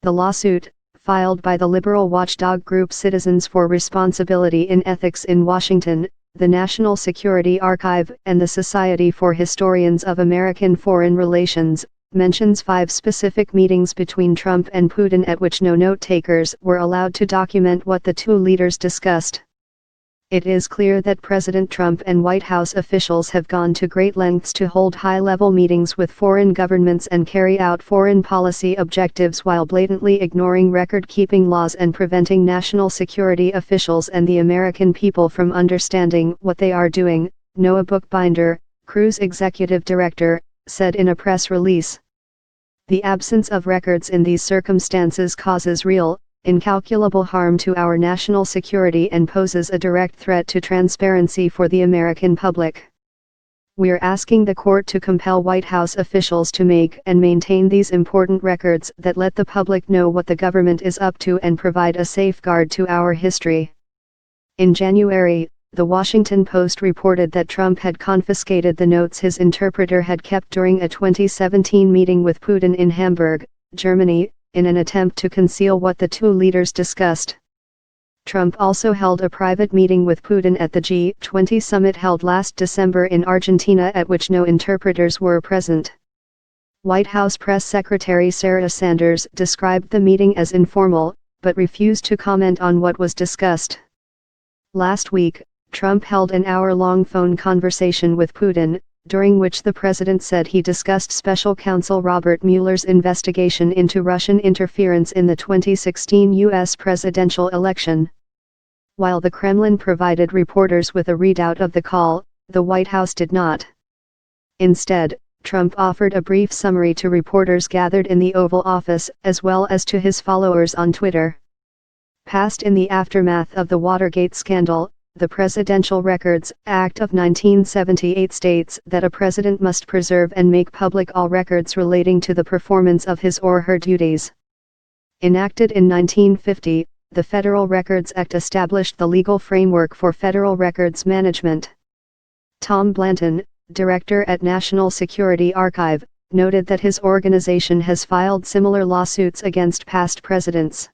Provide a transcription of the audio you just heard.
The lawsuit, filed by the liberal watchdog group Citizens for Responsibility in Ethics in Washington, the National Security Archive and the Society for Historians of American Foreign Relations, mentions 5 specific meetings between Trump and Putin at which no note-takers were allowed to document what the two leaders discussed. It is clear that President Trump and White House officials have gone to great lengths to hold high-level meetings with foreign governments and carry out foreign policy objectives while blatantly ignoring record-keeping laws and preventing national security officials and the American people from understanding what they are doing, Noah Bookbinder, Crew's executive director, said in a press release. The absence of records in these circumstances causes real, incalculable harm to our national security and poses a direct threat to transparency for the American public. We're asking the court to compel White House officials to make and maintain these important records that let the public know what the government is up to and provide a safeguard to our history. In January, The Washington Post reported that Trump had confiscated the notes his interpreter had kept during a 2017 meeting with Putin in Hamburg, Germany, in an attempt to conceal what the two leaders discussed. Trump also held a private meeting with Putin at the G20 summit held last December in Argentina at which no interpreters were present. White House Press Secretary Sarah Sanders described the meeting as informal, but refused to comment on what was discussed. Last week, Trump held an hour-long phone conversation with Putin, during which the president said he discussed Special Counsel Robert Mueller's investigation into Russian interference in the 2016 U.S. presidential election. While the Kremlin provided reporters with a readout of the call, the White House did not. Instead, Trump offered a brief summary to reporters gathered in the Oval Office as well as to his followers on Twitter. Passed in the aftermath of the Watergate scandal, the Presidential Records Act of 1978 states that a president must preserve and make public all records relating to the performance of his or her duties. Enacted in 1950, the Federal Records Act established the legal framework for federal records management. Tom Blanton, director at National Security Archive, noted that his organization has filed similar lawsuits against past presidents.